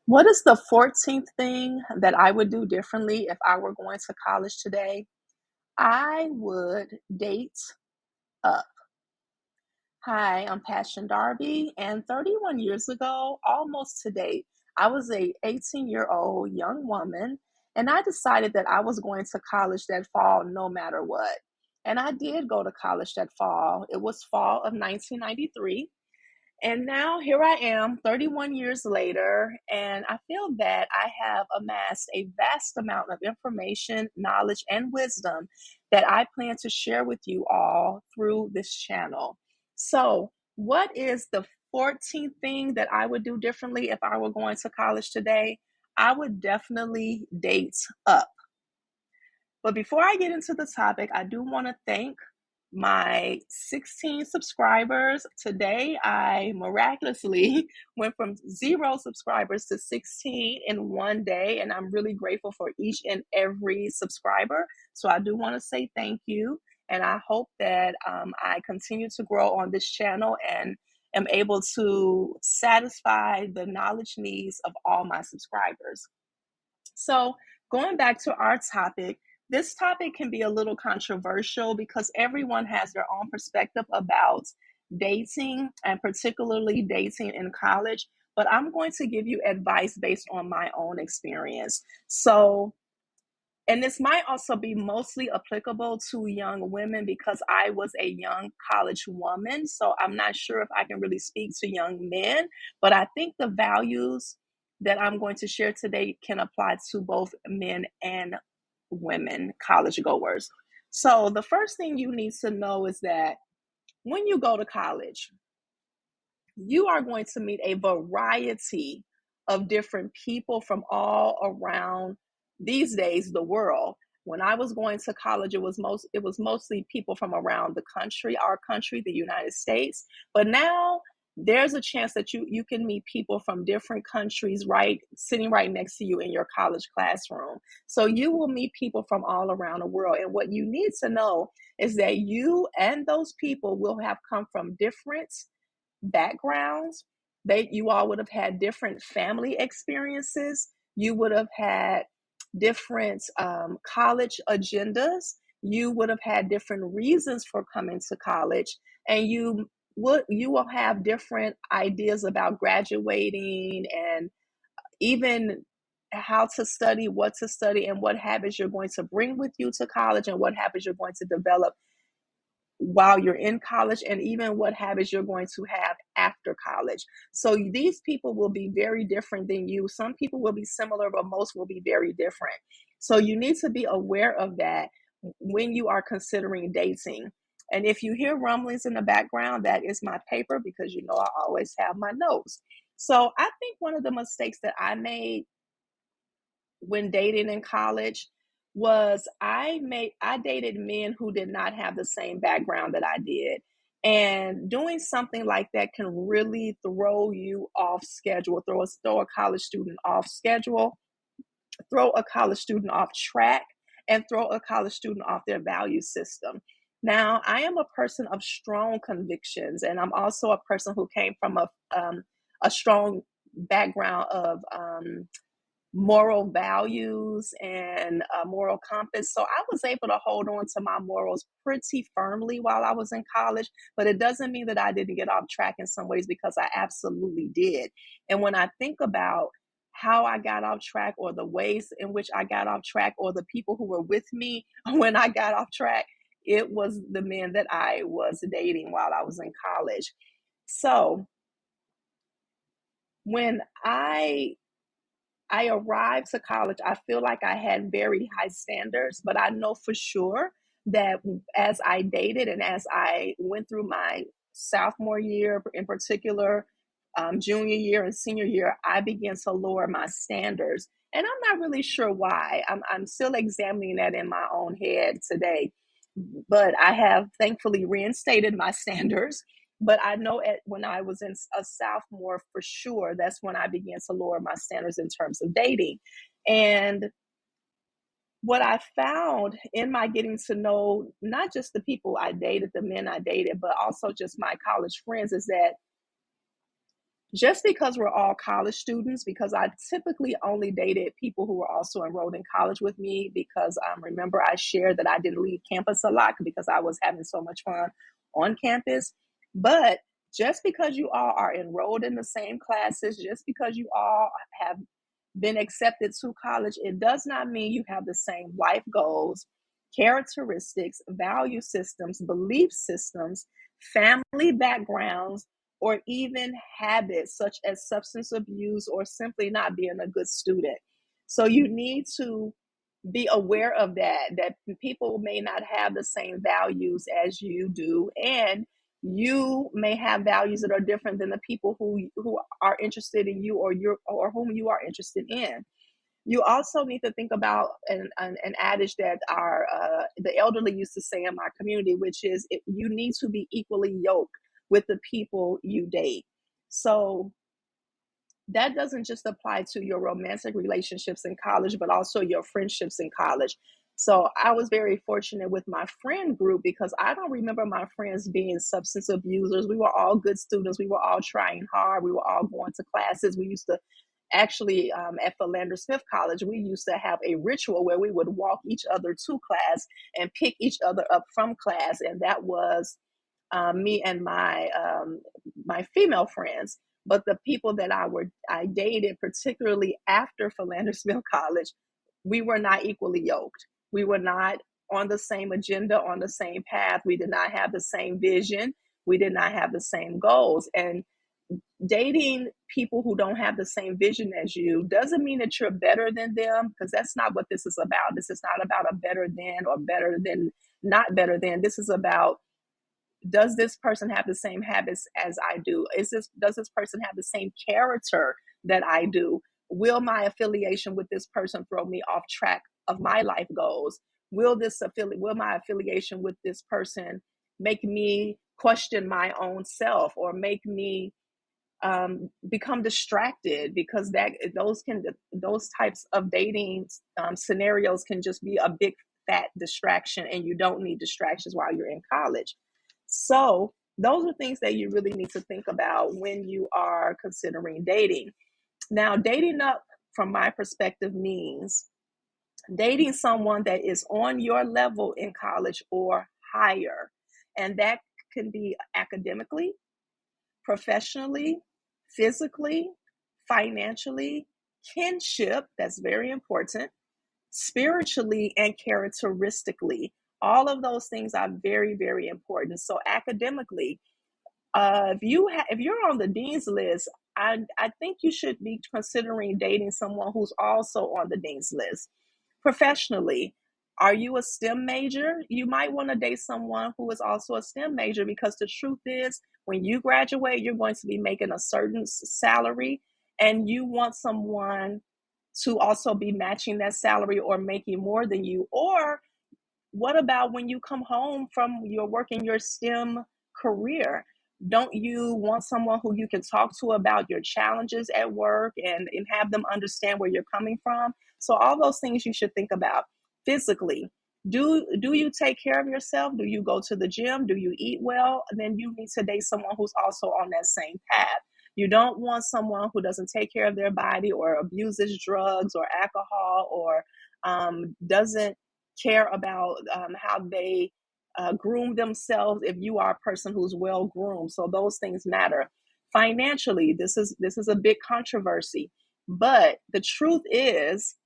What is the 14th thing that I would do differently if I were going to college today? I would date up. Hi, I'm Passion Darby, and 31 years ago, almost to date, I was a 18-year-old young woman, and I decided that I was going to college that fall no matter what. And I did go to college that fall. It was fall of 1993. And now here I am, 31 years later, and I feel that I have amassed a vast amount of information, knowledge, and wisdom that I plan to share with you all through this channel. So, what is the 14th thing that I would do differently if I were going to college today? I would definitely date up. But before I get into the topic, I do want to thank my 16 subscribers. Today, I miraculously went from 0 subscribers to 16 in one day, and I'm really grateful for each and every subscriber. So I do want to say thank you, and I hope that I continue to grow on this channel and am able to satisfy the knowledge needs of all my subscribers. So, going back to our topic, this topic can be a little controversial because everyone has their own perspective about dating and particularly dating in college. But I'm going to give you advice based on my own experience. So, and this might also be mostly applicable to young women because I was a young college woman. So I'm not sure if I can really speak to young men, but I think the values that I'm going to share today can apply to both men and women, college goers. So the first thing you need to know is that when you go to college, you are going to meet a variety of different people from all around these days the world. When I was going to college, it was mostly people from around the country, our country, the United States. But now there's a chance that you can meet people from different countries right sitting right next to you in your college classroom. So you will meet people from all around the world. And what you need to know is that you and those people will have come from different backgrounds. You all would have had different family experiences. You would have had different college agendas. You would have had different reasons for coming to college, and you will have different ideas about graduating and even how to study, what to study, and what habits you're going to bring with you to college, and what habits you're going to develop while you're in college, and even what habits you're going to have after college. So these people will be very different than you. Some people will be similar, but most will be very different. So you need to be aware of that when you are considering dating. And if you hear rumblings in the background, that is my paper because I always have my notes. So I think one of the mistakes that I made when dating in college was I dated men who did not have the same background that I did. And doing something like that can really throw you off schedule, throw a college student off schedule, throw a college student off track, and throw a college student off their value system. Now, I am a person of strong convictions, and I'm also a person who came from a strong background of moral values and a moral compass. So I was able to hold on to my morals pretty firmly while I was in college, but it doesn't mean that I didn't get off track in some ways because I absolutely did. And when I think about how I got off track or the ways in which I got off track or the people who were with me when I got off track, it was the men that I was dating while I was in college. So when I arrived to college, I feel like I had very high standards, but I know for sure that as I dated and as I went through my sophomore year in particular, junior year and senior year, I began to lower my standards. And I'm not really sure why. I'm still examining that in my own head today. But I have thankfully reinstated my standards. But I know when I was in a sophomore, for sure, that's when I began to lower my standards in terms of dating. And what I found in my getting to know not just the people I dated, the men I dated, but also just my college friends is that just because we're all college students, because I typically only dated people who were also enrolled in college with me, because remember I shared that I didn't leave campus a lot because I was having so much fun on campus. But just because you all are enrolled in the same classes, just because you all have been accepted to college, it does not mean you have the same life goals, characteristics, value systems, belief systems, family backgrounds, or even habits such as substance abuse or simply not being a good student. So you need to be aware of that people may not have the same values as you do, and you may have values that are different than the people who are interested in you, or whom you are interested in. You also need to think about an adage that our the elderly used to say in my community, which is you need to be equally yoked with the people you date. So that doesn't just apply to your romantic relationships in college, but also your friendships in college. So I was very fortunate with my friend group because I don't remember my friends being substance abusers. We were all good students. We were all trying hard. We were all going to classes. We used to actually, at Philander Smith College, we used to have a ritual where we would walk each other to class and pick each other up from class. And that was me and my female friends. But the people that I dated, particularly after Philander Smith College, we were not equally yoked. We were not on the same agenda, on the same path. We did not have the same vision. We did not have the same goals. And dating people who don't have the same vision as you doesn't mean that you're better than them, because that's not what this is about. This is not about a better than or better than, not better than. This is about, does this person have the same habits as I do? Does this person have the same character that I do? Will my affiliation with this person throw me off track of my life goals? Will my affiliation with this person make me question my own self, or make me become distracted? Because those types of dating scenarios can just be a big fat distraction, and you don't need distractions while you're in college. So those are things that you really need to think about when you are considering dating. Now, dating up, from my perspective, means dating someone that is on your level in college or higher. And that can be academically, professionally, physically, financially, kinship, that's very important, spiritually, and characteristically. All of those things are very, very important. So academically, if you're on the dean's list, I think you should be considering dating someone who's also on the dean's list. Professionally, are you a STEM major? You might want to date someone who is also a STEM major, because the truth is, when you graduate, you're going to be making a certain salary, and you want someone to also be matching that salary or making more than you. Or what about when you come home from your work in your STEM career? Don't you want someone who you can talk to about your challenges at work, and have them understand where you're coming from? So all those things you should think about. Physically, do you take care of yourself? Do you go to the gym? Do you eat well? And then you need to date someone who's also on that same path. You don't want someone who doesn't take care of their body, or abuses drugs or alcohol, or doesn't care about how they groom themselves, if you are a person who's well groomed. So those things matter. Financially, this is a big controversy, but the truth is,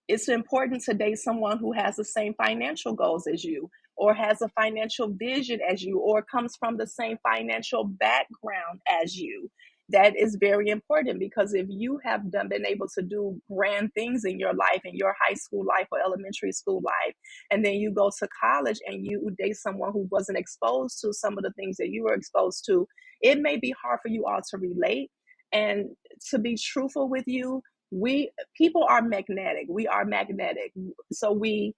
it's important to date someone who has the same financial goals as you, or has a financial vision as you, or comes from the same financial background as you. That is very important, because if you have been able to do grand things in your life, in your high school life or elementary school life, and then you go to college and you date someone who wasn't exposed to some of the things that you were exposed to, it may be hard for you all to relate. And to be truthful with you, we people are magnetic. We are magnetic. So we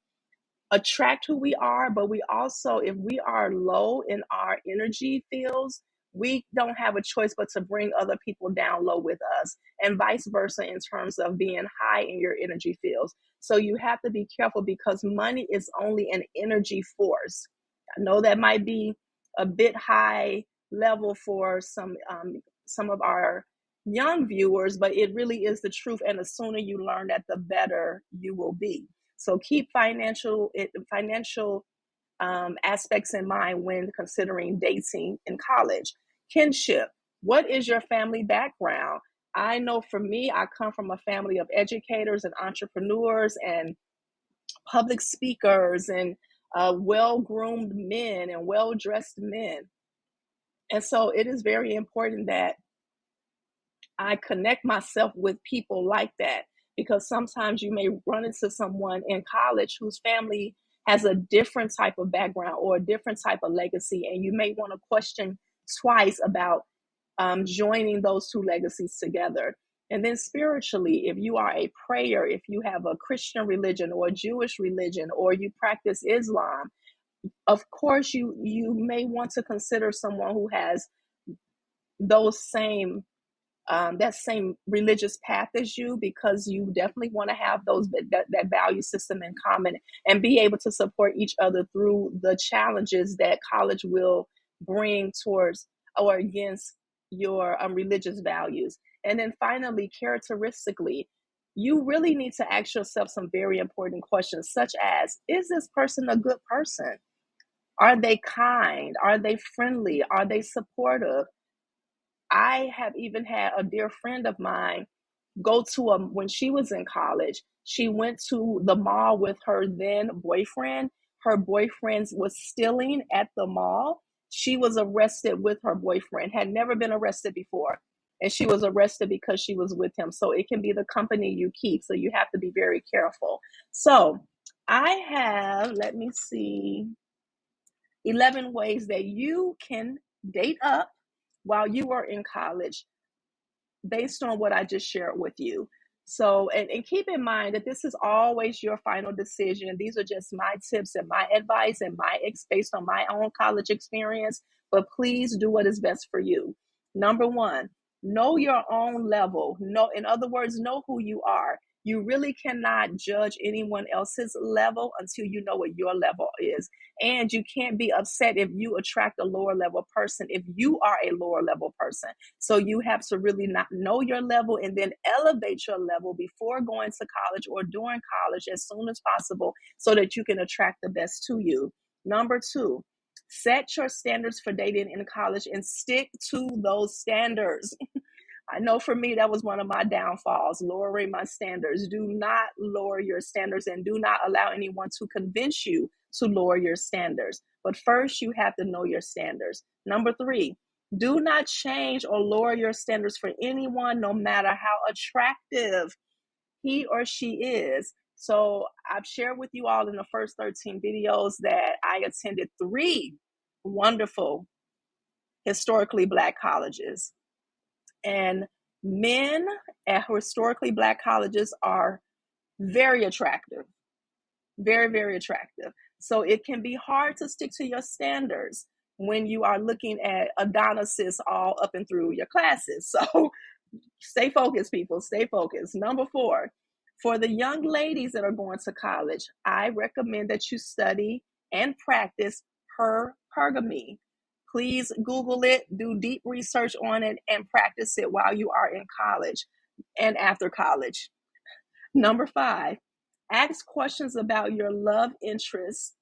attract who we are, but we also, if we are low in our energy fields, we don't have a choice but to bring other people down low with us, and vice versa in terms of being high in your energy fields. So you have to be careful, because money is only an energy force. I know that might be a bit high level for some of our young viewers, but it really is the truth. And the sooner you learn that, the better you will be. So keep financial aspects in mind when considering dating in college. Kinship. What is your family background? I know for me, I come from a family of educators and entrepreneurs and public speakers and well-groomed men and well-dressed men. And so it is very important that I connect myself with people like that, because sometimes you may run into someone in college whose family has a different type of background or a different type of legacy, and you may want to question twice about joining those two legacies together. And then spiritually, if you are a prayer, if you have a Christian religion or a Jewish religion, or you practice Islam, of course you may want to consider someone who has those same that same religious path as you, because you definitely want to have that value system in common and be able to support each other through the challenges that college will bring towards or against your religious values. And then finally, characteristically, you really need to ask yourself some very important questions, such as, is this person a good person? Are they kind? Are they friendly? Are they supportive? I have even had a dear friend of mine go to when she was in college, she went to the mall with her then boyfriend. Her boyfriend was stealing at the mall. She was arrested with her boyfriend, had never been arrested before. And she was arrested because she was with him. So it can be the company you keep. So you have to be very careful. So I have, let me see, 11 ways that you can date up while you are in college based on what I just shared with you. So, and keep in mind that this is always your final decision. These are just my tips and my advice and based on my own college experience, but please do what is best for you. Number one, know your own level. In other words, know who you are. You really cannot judge anyone else's level until you know what your level is. And you can't be upset if you attract a lower level person, if you are a lower level person. So you have to really not know your level and then elevate your level before going to college or during college as soon as possible so that you can attract the best to you. Number two, set your standards for dating in college and stick to those standards. I know for me, that was one of my downfalls, lowering my standards. Do not lower your standards and do not allow anyone to convince you to lower your standards. But first, you have to know your standards. Number three, do not change or lower your standards for anyone, no matter how attractive he or she is. So I've shared with you all in the first 13 videos that I attended 3 wonderful historically Black colleges. And men at historically Black colleges are very attractive, very, very attractive. So it can be hard to stick to your standards when you are looking at Adonises all up and through your classes. So stay focused, people, stay focused. Number 4, for the young ladies that are going to college, I recommend that you study and practice hypergamy. Please Google it, do deep research on it, and practice it while you are in college and after college. Number 5, ask questions about your love interests,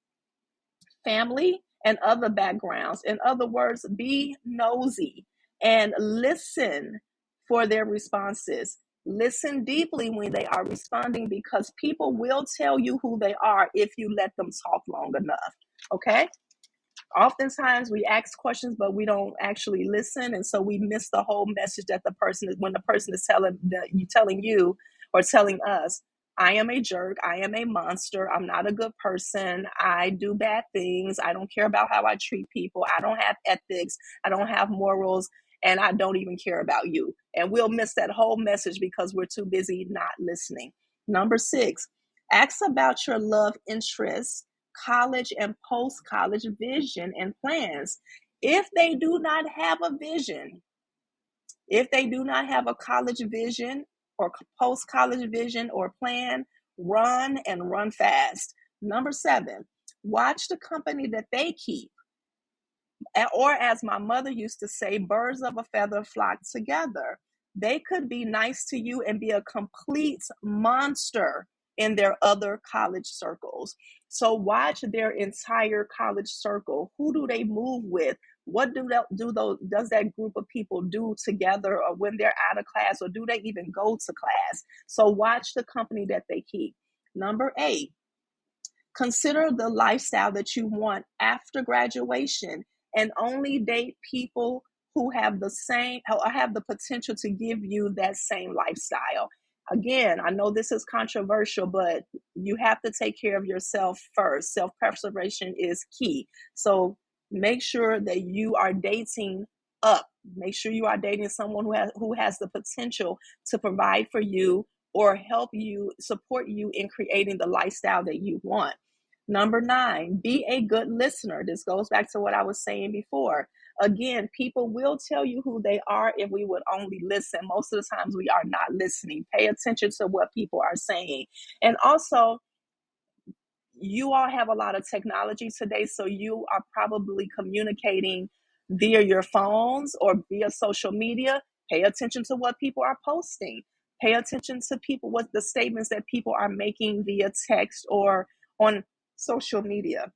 family, and other backgrounds. In other words, be nosy and listen for their responses. Listen deeply when they are responding, because people will tell you who they are if you let them talk long enough. Okay? Oftentimes we ask questions, but we don't actually listen. And so we miss the whole message that when the person is telling you or telling us, I am a jerk, I am a monster, I'm not a good person, I do bad things, I don't care about how I treat people, I don't have ethics, I don't have morals, and I don't even care about you. And we'll miss that whole message because we're too busy not listening. Number 6, ask about your love interests, college and post-college vision and plans. If they do not have a vision, if they do not have a college vision or post-college vision or plan, run and run fast. Number 7, watch the company that they keep. Or as my mother used to say, birds of a feather flock together. They could be nice to you and be a complete monster in their other college circles. So watch their entire college circle. Who do they move with? What does that group of people do together, or when they're out of class, or do they even go to class? So watch the company that they keep. Number 8, consider the lifestyle that you want after graduation, and only date people who have the same or have the potential to give you that same lifestyle. Again, I know this is controversial, but you have to take care of yourself first. Self-preservation is key. So make sure that you are dating up. Make sure you are dating someone who has the potential to provide for you or help you, support you in creating the lifestyle that you want. Number 9, be a good listener. This goes back to what I was saying before. Again, people will tell you who they are if we would only listen. Most of the times we are not listening. Pay attention to what people are saying. And also, you all have a lot of technology today, so you are probably communicating via your phones or via social media. Pay attention to what people are posting. Pay attention to what the statements that people are making via text or on social media.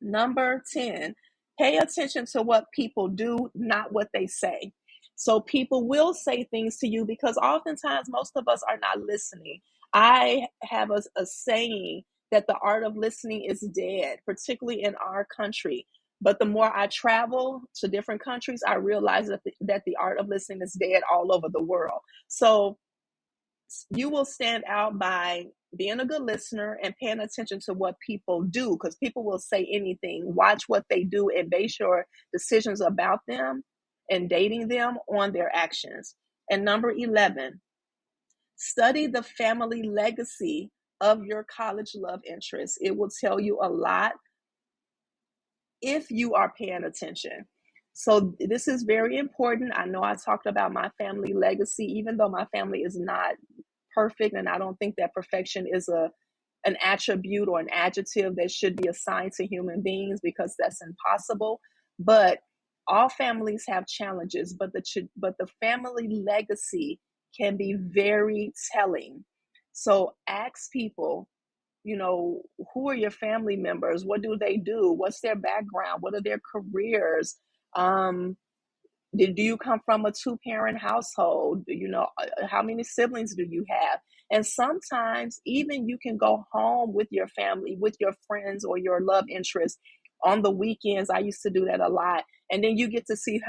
Number 10, pay attention to what people do, not what they say. So people will say things to you because oftentimes most of us are not listening. I have a saying that the art of listening is dead, particularly in our country. But the more I travel to different countries, I realize that the art of listening is dead all over the world. So you will stand out by being a good listener and paying attention to what people do, because people will say anything. Watch what they do and base your decisions about them and dating them on their actions. And number 11, study the family legacy of your college love interest. It will tell you a lot if you are paying attention. So this is very important. I know I talked about my family legacy, even though my family is not perfect, and I don't think that perfection is an attribute or an adjective that should be assigned to human beings, because that's impossible. But all families have challenges, but the family legacy can be very telling. So ask people, who are your family members? What do they do? What's their background? What are their careers? Um, do you come from a two-parent household? How many siblings do you have? And sometimes even you can go home with your family, with your friends or your love interest on the weekends. I used to do that a lot. And then you get to see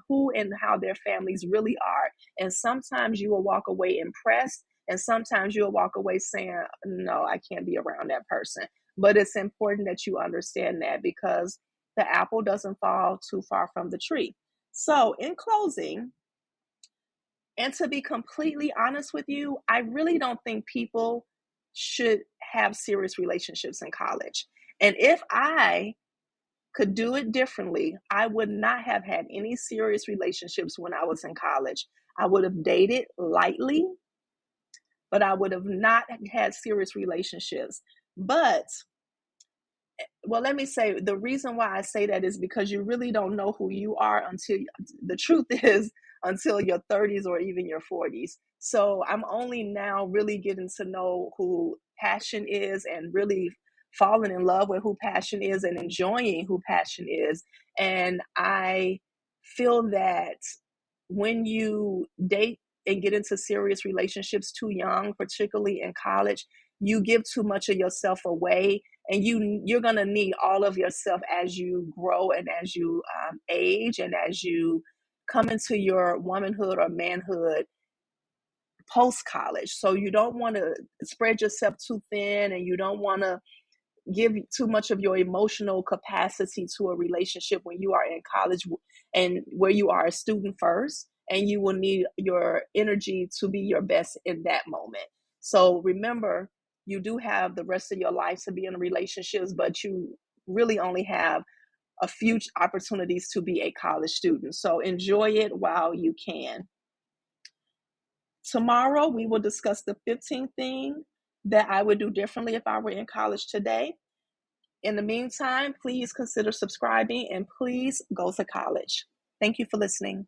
who and how their families really are. And sometimes you will walk away impressed, and sometimes you'll walk away saying, no, I can't be around that person. But it's important that you understand that, because the apple doesn't fall too far from the tree. So, in closing, and to be completely honest with you, I really don't think people should have serious relationships in college. And if I could do it differently, I would not have had any serious relationships when I was in college. I would have dated lightly, but I would have not had serious relationships. But well, let me say, the reason why I say that is because you really don't know who you are until, the truth is, until your 30s or even your 40s. So I'm only now really getting to know who passion is, and really falling in love with who passion is and enjoying who passion is. And I feel that when you date and get into serious relationships too young, particularly in college, you give too much of yourself away, and you're going to need all of yourself as you grow and as you age and as you come into your womanhood or manhood post college. So you don't want to spread yourself too thin, and you don't want to give too much of your emotional capacity to a relationship when you are in college, and where you are a student first, and you will need your energy to be your best in that moment. So remember, you do have the rest of your life to be in relationships, but you really only have a few opportunities to be a college student. So enjoy it while you can. Tomorrow we will discuss the 15th thing that I would do differently if I were in college today. In the meantime, please consider subscribing and please go to college. Thank you for listening.